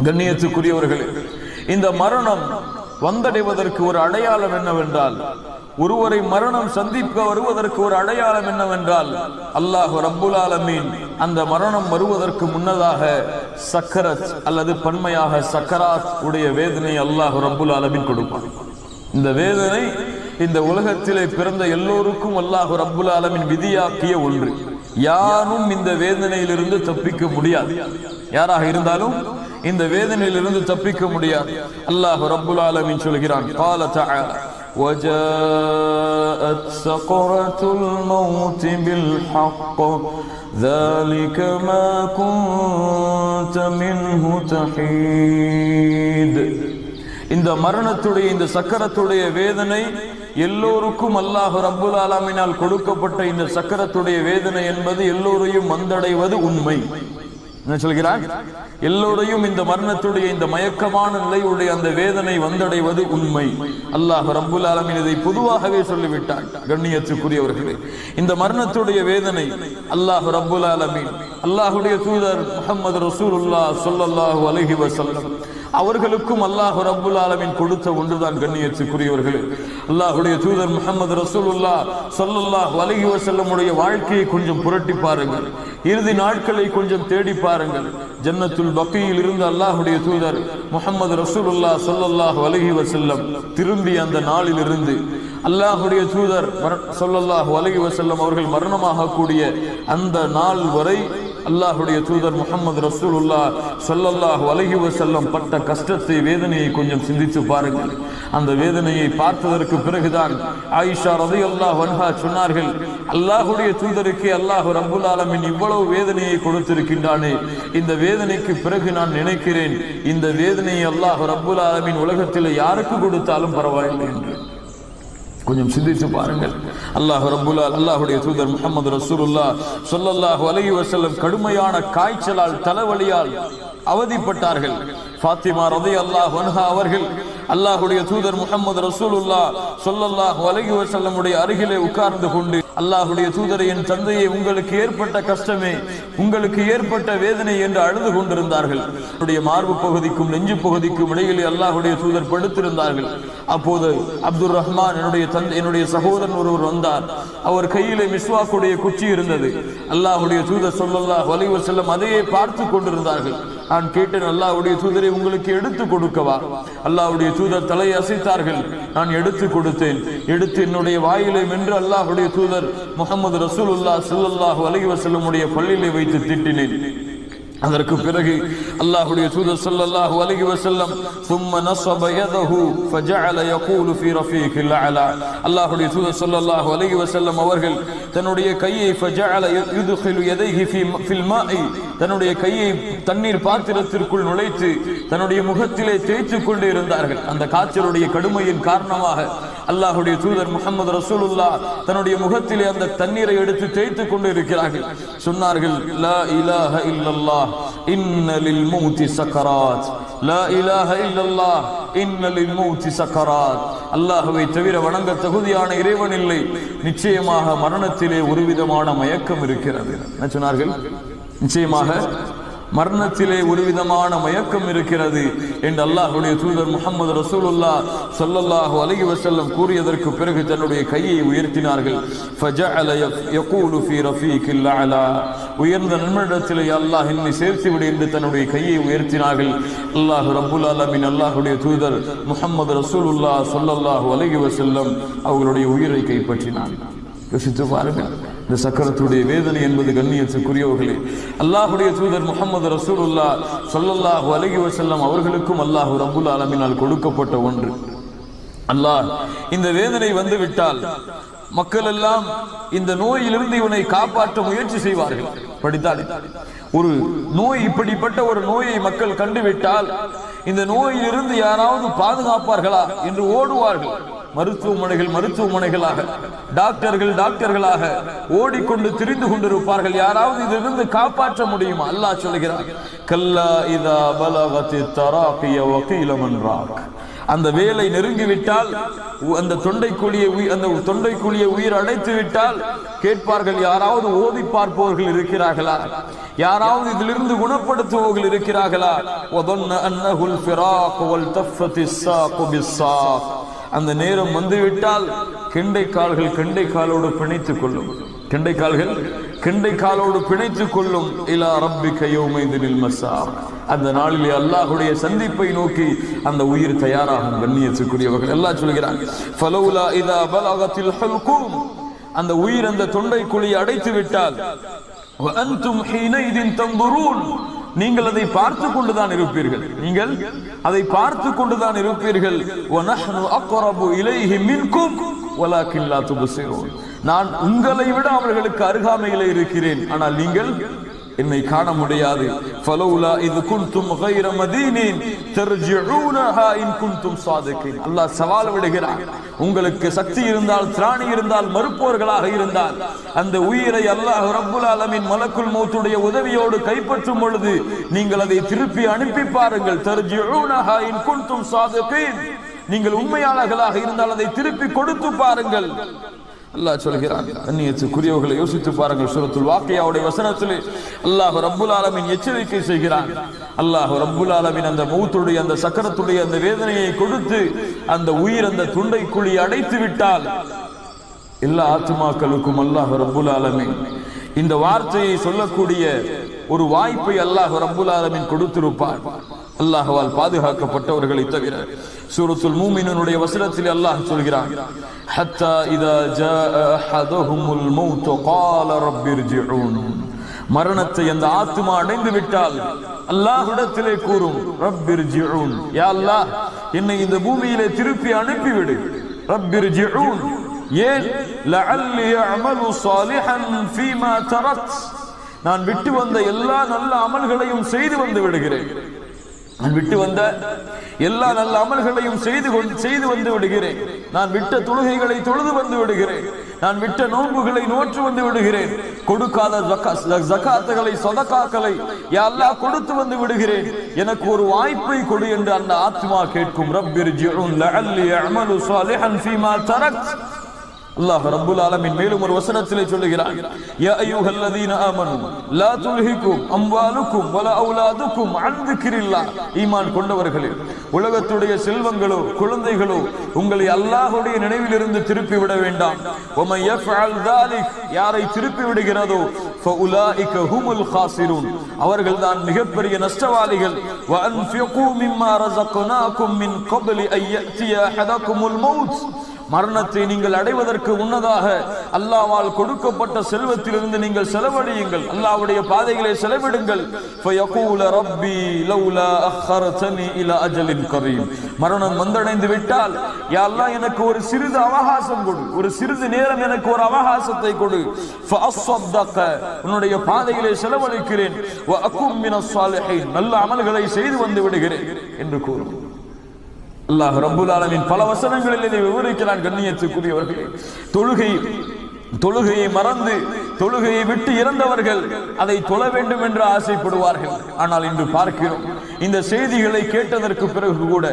கண்ணியத்துக்குரியவர்களே, இந்த மரணம் வந்தடைவதற்கு ஒரு அடையாளம் என்னவென்றால், ஒருவரை மரணம் சந்திக்க வருவதற்கு ஒரு அடையாளம் என்னவென்றால், அல்லாஹ் ரப்புல் ஆலமீன் அந்த மரணம் வருவதற்கு முன்னதாக சக்கரத் அல்லது பன்மையாக சக்கராத் உடைய வேதனை அல்லாஹ் ரப்புல் ஆலமீன் கொடுப்பான். இந்த வேதனை இந்த உலகத்திலே பிறந்த எல்லோருக்கும் அல்லாஹ் ரப்புல் ஆலமீன் விதியாக்கிய ஒன்று. யாரும் இந்த வேதனையிலிருந்து தப்பிக்க முடியாது. யாராக இருந்தாலும் இந்த வேதனையிலிருந்து தப்பிக்க முடியாது. அல்லாஹ் ரப்புல் ஆலமீன் சொல்கிறான், قال تعالى وجاءت سكرة الموت بالحق ذلك ما كنت منه تحيد. இந்த மரணத்துடைய இந்த சக்கரத்துடைய வேதனை எல்லோருக்கும் அல்லாஹ் ரப்புல் ஆலமீனால் கொடுக்கப்பட்ட இந்த சக்கரத்துடைய வேதனை என்பது எல்லோரையும் வந்தடைவது உண்மை. என்ன சொல்கிறார்? எல்லோரையும் இந்த மரணத்துடைய இந்த மயக்கமான நிலையுடைய அந்த வேதனை வந்தடைவது உண்மை. அல்லாஹ் ரப்புல் ஆலமீன் இதை பொதுவாகவே சொல்லிவிட்டார். கண்ணியத்துக்குரியவர்களே, இந்த மரணத்துடைய வேதனை அல்லாஹ் ரப்புல் ஆலமீன் அல்லாஹ்வுடைய தூதர் முஹம்மது ரசூலுல்லாஹ் ஸல்லல்லாஹு அலைஹி வஸல்லம் அவர்களுக்கும் அல்லாஹ் ரப்புல் ஆலமீன் கொடுத்த ஒன்றுதான். கண்ணியத்துக்குரியவர்களே, அல்லாஹ்வுடைய தூதர் முஹம்மது ரசூலுல்லாஹ் ஸல்லல்லாஹு அலைஹி வஸல்லமுடைய வாழ்க்கையை கொஞ்சம் புரட்டி பாருங்கள். இறுதி நாட்களை கொஞ்சம் தேடி பாருங்கள். ஜன்னத்துல் பக்கீயில் இருந்து அல்லாஹ்வுடைய தூதர் முஹம்மது ரசூலுல்லாஹ் ஸல்லல்லாஹு அலைஹி வஸல்லம் திரும்பி அந்த நாளிலிருந்து அல்லாஹ்வுடைய தூதர் ஸல்லல்லாஹு அலைஹி வஸல்லம் அவர்கள் மரணமாக கூடிய அந்த நாள் வரை அல்லாஹ்வுடைய தூதர் முஹம்மது ரசூலுல்லாஹ் ஸல்லல்லாஹு அலைஹி வஸல்லம் பட்ட கஷ்டத்தை, வேதனையை கொஞ்சம் சிந்தித்து பாருங்கள். அந்த வேதனையை பார்த்ததற்கு பிறகுதான் ஆயிஷா ரலியல்லாஹு அன்ஹா சொன்னார்கள், அல்லாஹ்வுடைய தூதருக்கு அல்லாஹ் ரப்புல் ஆலமீன் இவ்வளவு வேதனையை கொடுத்திருக்கின்றானே, இந்த வேதனைக்கு பிறகு நான் நினைக்கிறேன், இந்த வேதனையை அல்லாஹ் ரப்புல் ஆலமீன் உலகத்தில் யாருக்கு கொடுத்தாலும் பரவாயில்லை என்று. கொஞ்சம் சிந்தித்து பாருங்கள். அல்லாஹ்வுடைய தூதர் முஹம்மது ரசூலுல்லாஹ் ஸல்லல்லாஹு அலைஹி வஸல்லம் கடுமையான காய்ச்சலால் தலைவலியால் அவதிப்பட்டார்கள். ஃபாத்திமா ரலியல்லாஹு அன்ஹா அவர்கள் அல்லாஹ்வுடைய தூதர் முஹம்மது ரசூலுல்லாஹ் ஸல்லல்லாஹு அலைஹி வஸல்லம் உடைய அருகிலே உட்கார்ந்து கொண்டு, அல்லாஹ்வுடைய தூதரை, என் தந்தையே, உங்களுக்கு ஏற்பட்ட கஷ்டமே, உங்களுக்கு ஏற்பட்ட வேதனை என்று அழுது கொண்டிருந்தார்கள். அவருடைய மார்பு பகுதிக்கும் நெஞ்சு பகுதிக்கும் இடையிலே அல்லாஹ்வுடைய தூதர் படுத்திருந்தார்கள். அப்போது அப்துர் ரஹ்மான் என்னுடைய சகோதரன் ஒருவர் வந்தார். அவர் கையிலே மிஸ்வாக்குடைய குச்சி இருந்தது. அல்லாஹ்வுடைய தூதர் ஸல்லல்லாஹு அலைஹி வஸல்லம் அதையே பார்த்து கொண்டிருந்தார்கள். நான் கேட்டேன், அல்லாஹ்வுடைய தூதரை, உங்களுக்கு எடுத்து கொடுக்கவா? அல்லாஹ்வுடைய தூதர் தலையை அசைத்தார்கள். நான் எடுத்து கொடுத்தேன். எடுத்து என்னுடைய வாயிலை மென்று அல்லாஹ்வுடைய தூதர் முஹம்மது ரசூலுல்லாஹ் ஸல்லல்லாஹு அலைஹி வஸல்லம் உடைய பல்லிலே வைத்து திட்டினேன். அதற்கு பிறகு அல்லாஹ்வுடைய தூதர் ஸல்லல்லாஹு அலைஹி வஸல்லம் ثم نصب يده فجعل يقول في رفيق الاعلى. அல்லாஹ்வுடைய தூதர் ஸல்லல்லாஹு அலைஹி வஸல்லம் அவர்கள் தன்னுடைய கையை فجعل يدخل يديه في الماء, தன்னுடைய கையை தண்ணீர் பாத்திரத்திற்குள் நுழைத்து தன்னுடைய முகத்திலே தேய்த்துக் கொண்டே இருந்தார்கள். அந்த காய்ச்சலுடைய கடுமையின் காரணமாக அல்லாஹ்வுடைய தூதர் முஹம்மது ரசூலுல்லாஹ் தன்னுடைய முகத்திலே அந்த தண்ணீரை எடுத்து தேய்த்துக் கொண்டு இருக்கிறார்கள். சொன்னார்கள், லா இலாஹ இல்லல்லாஹ் இன்ன லில் மௌத்தி சக்கராத், லா இலாஹ இல்லல்லாஹ் இன்ன லில் மௌத்தி சக்கராத். அல்லாஹ்வை தவிர வணங்க தகுதியான இறைவன் இல்லை, நிச்சயமாக மரணத்திலே ஒரு விதமான மயக்கம் இருக்கிறது. என்ன சொன்னார்கள்? நிச்சயமாக மரணத்திலே ஒரு விதமான மயக்கம் இருக்கிறது என்று அல்லாஹ்வுடைய தூதர் முஹம்மது ரசூலுல்லாஹ் ஸல்லல்லாஹு அலைஹி வஸல்லம் கூறியதற்கு பிறகு தன்னுடைய கையை உயர்த்தினார்கள். ஃபஜஅல யகூலு ஃபீ ரஃபீகில் அலா, உயர்ந்த நன்மனிடத்திலே அல்லாஹ் என்னை சேர்த்து விடு என்று தன்னுடைய கையை உயர்த்தினார்கள். அல்லாஹ் ரப்புல் ஆலமீன் அல்லாஹ்வுடைய தூதர் முஹம்மது ரசூலுல்லாஹ் ஸல்லல்லாஹு அலைஹி வஸல்லம் அவர்களுடைய உயிரை கைப்பற்றினார். யோசித்து பாருங்கள், இந்த சக்கரத்துடைய வேதனை என்பது கண்ணியத்துக்குரியவர்களே, அல்லாஹ்வுடைய தூதர் முஹம்மது ரசூலுல்லாஹ் ஸல்லல்லாஹு அலைஹி வஸல்லம் அவர்களுக்கும் அல்லாஹ் ரப்புல் ஆலமீனால் கொடுக்கப்பட்ட ஒன்று. அல்லாஹ் இந்த வேதனை வந்துவிட்டால் மக்கள் எல்லாம் இந்த நோயிலிருந்து இவனை காப்பாற்ற முயற்சி செய்வார்கள். படித்தால் ஒரு நோய், இப்படிப்பட்ட ஒரு நோயை மக்கள் கண்டுவிட்டால் இந்த நோயிலிருந்து யாராவது பாதுகாப்பார்களா என்று ஓடுவார்கள். மருத்துவமனைகளாக டாக்டர்களாக ஓடிக்கொண்டு திரிந்து கொண்டிருப்பார்கள். யாராவது இதிலிருந்து காப்பாற்ற முடியுமா? அல்லாஹ் சொல்கிறார், கல்லா இதா பலகத்தி தராகிய வகீல மன் ராக். அந்த வேலை நெருங்கிவிட்டால், அந்த தொண்டைக்குழியை உயிர் அடைத்து விட்டால் கேட்பார்கள், யாராவது ஓதி பார்ப்பவர்கள் இருக்கிறார்களா, யாராவது இதிலிருந்து குணப்படுத்துபவர்கள் இருக்கிறார்களா? அந்த நேரம் வந்துவிட்டால் கெண்டை கால்கள் கெண்டை காலோடு பிணைத்துக் கொள்ளும், கெண்டை கால்கள் கெண்டை காலோடு பிணைத்துக் கொள்ளும். இலா ரப்பிக யௌமைதினில் மஸார். அந்த நாளிலே அல்லாஹ்வுடைய சந்திப்பை நோக்கி அந்த உயிர் தயாராகும். கண்ணியத்துக்குரியவர்கள் அல்லாஹ் சொல்கிறான், ஃபலௌலா இதா பலகத்தில் ஹல்கும், அந்த உயிர் அந்த தொண்டை குழியை அடைத்து விட்டால், வஅன்தும் ஹீனைதின் தன்துரூன், நீங்கள் அதை பார்த்து கொண்டுதான் இருப்பீர்கள், நீங்கள் அதை பார்த்து கொண்டுதான் இருப்பீர்கள். வநஹ்னு அக்ரபு இலைஹி மின்கும் வலாக்கின் லா துப்சிரூன், நான் உங்களை விட அவர்களுக்கு அருகாமையிலே இருக்கிறேன், ஆனால் நீங்கள் என்னை காண முடியாது. ஃபலௌலா இத் குன்தும் கைர மதீனின் தர்ஜிஊனஹா இன் குன்தும் சாதிகீன். அல்லாஹ் சவால் விடுகிறார், உங்களுக்கு சக்தி இருந்தால், திராணி இருந்தால், மறுப்பவர்களாக இருந்தால் அந்த உயிரை அல்லாஹ் ரப்புல் ஆலமீன் மலக்குல் மௌத்துடைய உதவியோடு கைப்பற்றும் பொழுது நீங்கள் அதை திருப்பி அனுப்பி பாருங்கள். தர்ஜிஊனஹா இன் குன்தும் சாதிகீன், நீங்கள் உண்மையாளர்களாக இருந்தால் அதை திருப்பி கொடுத்து பாருங்கள். அல்லாஹ் சொல்கிறான். கண்ணியத்துக்குரியவர்களை யோசித்து பாருங்கள், சூரத்துல் வாக்கியாவுடைய வசனத்திலே அல்லாஹ் ரப்புல் ஆலமீன் எச்சரிக்கை செய்கிறான். அல்லாஹ் ரப்புல் ஆலமீன் அந்த மௌத்துடைய அந்த சக்கரத்துடைய அந்த வேதனையை கொடுத்து அந்த உயிர் அந்த துண்டை குழி அடைத்து விட்டால் எல்லா ஆத்மாக்களுக்கும் அல்லாஹ் ரப்புல் ஆலமீன் இந்த வார்த்தையை சொல்லக்கூடிய ஒரு வாய்ப்பை அல்லாஹ் ரப்புல் ஆலமீன் கொடுத்திருப்பார். அல்லாஹ்வால் பாதுகாக்கப்பட்டவர்களை தவிர. சூரத்துல் மூமினூனுடைய வசனத்தில் அல்லாஹ் சொல்கிறான், ஹத்தா இதா ஜாஅ அஹதுஹுமுல் மௌத் قال رب ارجعون, மரணத்தை அந்த ஆத்மா அடைந்து விட்டால் அல்லாஹ்விடத்திலே கூறும், ரப் இர்ஜிஊன், யா அல்லாஹ் என்னை இந்த பூமியிலே திருப்பி அனுப்பிவிடு. ரப் இர்ஜிஊன், ஏன்? லஅல்லி அஅமலு ஸாலிஹன் ஃபீமா தரக்த், நான் விட்டு வந்த எல்லா நல்ல அமல்களையும் செய்து வந்து விடுகிறேன், நான் விட்டு வந்த எல்லா நல்ல அமல்களையும் செய்து வந்து விடுகிறேன், நான் விட்ட தொழுகைகளை தொழுது வந்து விடுகிறேன், நான் விட்ட நோன்புகளை நோற்று வந்து விடுகிறேன், கொடுக்காத ஜகாத்துகளை சதகாக்களை யா அல்லாஹ் கொடுத்து வந்து விடுகிறேன், எனக்கு ஒரு வாய்ப்பை கொடு என்று அந்த ஆத்மா கேட்கும். ரப்பிர்ஜிஊன் லஅல்லி அஅமலு ஸாலிஹன் ஃபீமா தரக்த். அல்லாஹ் ரப்புல் ஆலமீன் மேலும் ஒரு வசனத்திலே சொல்லுகிறான், யா அய்யுஹல்லதீன ஆமனு லா துல்ஹிகும் அம்வாலுக்கும் வலா அவுலாதுக்கும் அன் திக்ரில்லாஹ். ஈமான் கொண்டவர்களே, உலகத்துடைய செல்வங்களோ குழந்தைகளோ உங்களை அல்லாஹ்வுடைய நினைவிலிருந்து திருப்பி விட வேண்டாம். வமன் யஃஅல் ذلك, யாரை திருப்பி விடுகிறதோ ஃபஉலாயிக ஹுமுல் காஸிரூன், அவர்கள்தான் மிகப்பெரிய நஷ்டவாளிகள். வஅன்ஃபிகு மிம்மா ரஸக்னாகும் மின் கப்லி அன் யஅதிய அஹதகுமுல் மௌத், மரணத்தை நீங்கள் அடைவதற்கு முன்னதாக அல்லாஹ்வால் கொடுக்கப்பட்ட செல்வத்திலிருந்து நீங்கள் செலவழியுங்கள், அல்லாஹ்வுடைய பாதைகளை செலவிடுங்கள். ஃபயகூல ரப்பி லௌலா அஹ்ஹர்தனி இலா அஜலின் கரீம், மரணம் வந்தடைந்து விட்டால் யா அல்லாஹ் எனக்கு ஒரு சிறிது அவகாசம் கொடு, ஒரு சிறிது நேரம் எனக்கு ஒரு அவகாசத்தை கொடு. ஃபஅஸ்ஸதக, உன்னுடைய பாதைகளை செலவழிக்கிறேன். வ அகும் மினஸ் ஸாலிஹீன், நல்ல அமல்களை செய்து வந்து விடுகிறேன் என்று கூறும். அல்லாஹ் ரப்புல் ஆலமீன் பல வசனங்களில் இதை விவரிக்கிறான். கண்ணியத்துக்குரியவர்களே, தொழுகையை மறந்து தொழுகையை விட்டு இறந்தவர்கள் அதை தொழ வேண்டும் என்று ஆசைப்படுவார்கள். ஆனால் இன்று பார்க்கிறோம், இந்த செய்திகளை கேட்டதற்கு பிறகு கூட,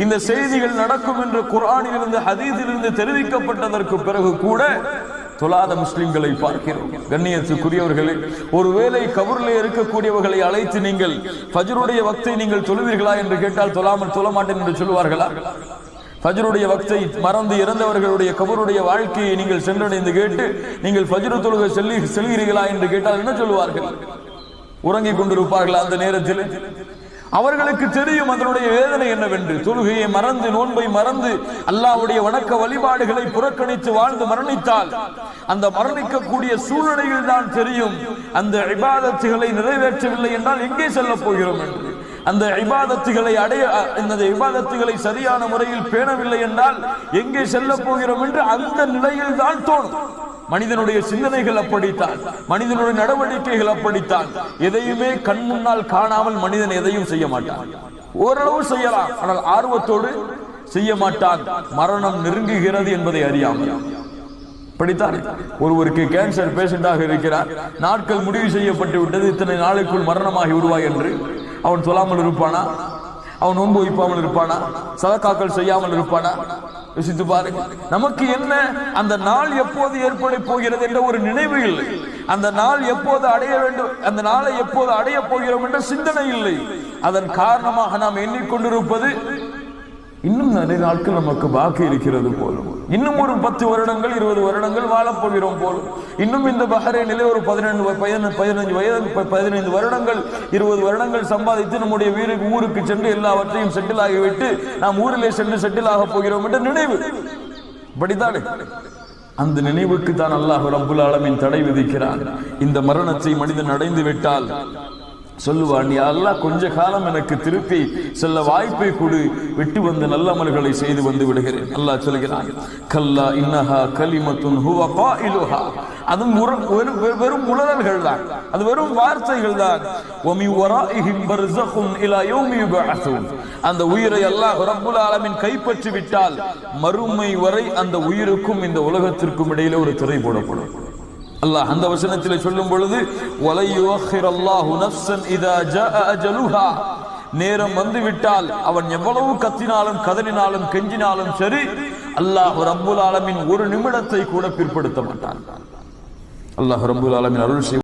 இந்த செய்திகள் நடக்கும் என்று குர்ஆனிலிருந்து ஹதீஸிலிருந்து தெரிவிக்கப்பட்டதற்கு பிறகு கூட தொழாத முஸ்லிம்களை பார்க்கிறோம். கண்ணியத்துக்குரியவர்களே, ஒருவேளை கபூரிலே இருக்கக்கூடியவர்களை அழைத்து நீங்கள் ஃபஜ்ருடைய வக்தை நீங்கள் தொழுவீர்களா என்று கேட்டால் தொழ மாட்டேன் என்று சொல்லுவார்களா? ஃபஜ்ருடைய வக்தை மறந்து இறந்தவர்களுடைய கபூருடைய வாழ்க்கையை நீங்கள் சென்றடைந்து கேட்டு நீங்கள் ஃபஜ்ரு தொழுகை செல்கிறீர்களா என்று கேட்டால் என்ன சொல்லுவார்கள்? உறங்கிக் கொண்டிருப்பார்கள் அந்த நேரத்தில். அவர்களுக்கு தெரியும் அதனுடைய வேதனை என்னவென்று. தொழுகையை மறந்து நோன்பை மறந்து அல்லாஹ்வுடைய வணக்க வழிபாடுகளை புறக்கணித்து வாழ்ந்து மரணித்தால் அந்த மரணிக்கக்கூடிய சூழ்நிலையில் தான் தெரியும் அந்த இபாதத்துகளை நிறைவேற்றவில்லை என்றால் எங்கே செல்ல போகிறோம் என்று. அந்த இபாதத்துகளை சரியான முறையில் பேணவில்லை என்றால் எங்கே செல்ல போகிறோம் என்று அந்த நிலையில் தான் தோணும். மனிதனுடைய சிந்தனைகள் அப்படித்தான், மனிதனுடைய நடவடிக்கைகள் அப்படித்தான். எதையுமே கண் முன்னால் காணாமல் மனிதன் எதையும் செய்ய மாட்டான். ஓரளவு செய்யலாம், ஆனால் ஆர்வத்தோடு செய்ய மாட்டான். மரணம் நெருங்குகிறது என்பதை அறியாமல். படித்தான், ஒருவருக்கு கேன்சர் பேஷண்டாக இருக்கிறார், நாட்கள் முடிவு செய்யப்பட்டு விட்டது, இத்தனை நாளுக்குள் மரணமாகி விடுவாய் என்று அவன் சொல்லாமல் இருப்பானா? அவன் நோன்பு வைப்பாமல் இருப்பானா? சதகாக்கள் செய்யாமல் இருப்பானா? யோசித்து பாருங்க. நமக்கு என்ன அந்த நாள் எப்போது ஏற்பட போகிறது என்ற ஒரு நினைவு இல்லை. அந்த நாள் எப்போது அடைய வேண்டும், அந்த நாளை எப்போது அடைய போகிறோம் என்ற சிந்தனை இல்லை. அதன் காரணமாக நாம் எண்ணிக்கொண்டிருப்பது இன்னும் நிறைய நாட்கள் நமக்கு பாக்கி இருக்கிறது போலும், இன்னும் ஒரு 10 வருடங்கள் 20 வருடங்கள் வாழப்போகிறோம் போலும், இன்னும் இந்த பஹ்ரைனிலே ஒரு 15 வருடங்கள் 20 வருடங்கள் சம்பாதித்து நம்முடைய ஊருக்கு சென்று எல்லாவற்றையும் செட்டில் ஆகிவிட்டு நாம் ஊரிலே சென்று செட்டில் ஆக போகிறோம் என்ற நினைவு படித்தானே. அந்த நினைவுக்கு தான் அல்லாஹ் ரப்புல் ஆலமீன் தடை விதிக்கிறான். இந்த மரணத்தை மனிதன் அடைந்து விட்டால் சொல்லுவான், யா அல்லாஹ் கொஞ்ச காலம் எனக்கு திருப்பி செல்ல வாய்ப்பை கொடு, விட்டு வந்த நல்லமல்களை செய்து வந்து விடுகிறேன். அல்லாஹ் சொல்கிறான், கல்லா இன்னஹா கலிமத்துன் ஹுவ காயிலுஹா. அது வெறும் உளறல்கள் தான், அது வெறும் வார்த்தைகள் தான். வமி வராஇஹிம் பர்ஸഖுன் இலா யௌமி யுபஅஸூன். அந்த உயிரை அல்லாஹ் ரப்புல் ஆலமீன் கைப்பற்றி விட்டால் மறுமை வரை அந்த உயிருக்கும் இந்த உலகத்திற்கும் இடையிலே ஒரு திரை போடப்படும். அல்லாஹ் அந்த வசனத்திலே சொல்லும் பொழுது, வலை யுஅখিরুல்லாஹு நஃப்ஸன் இதா ஜாஅ அஜலுஹா. நேரம் வந்துவிட்டால் அவன் எவ்வளவு கத்தினாலும் கதறினாலும் கெஞ்சினாலும் சரி, அல்லாஹ் ரப்புல் ஆலமீன் ஒரு நிமிடத்தை கூட பிற்படுத்த மாட்டான். அல்லாஹ் ரப்புல் ஆலமீன் அருள்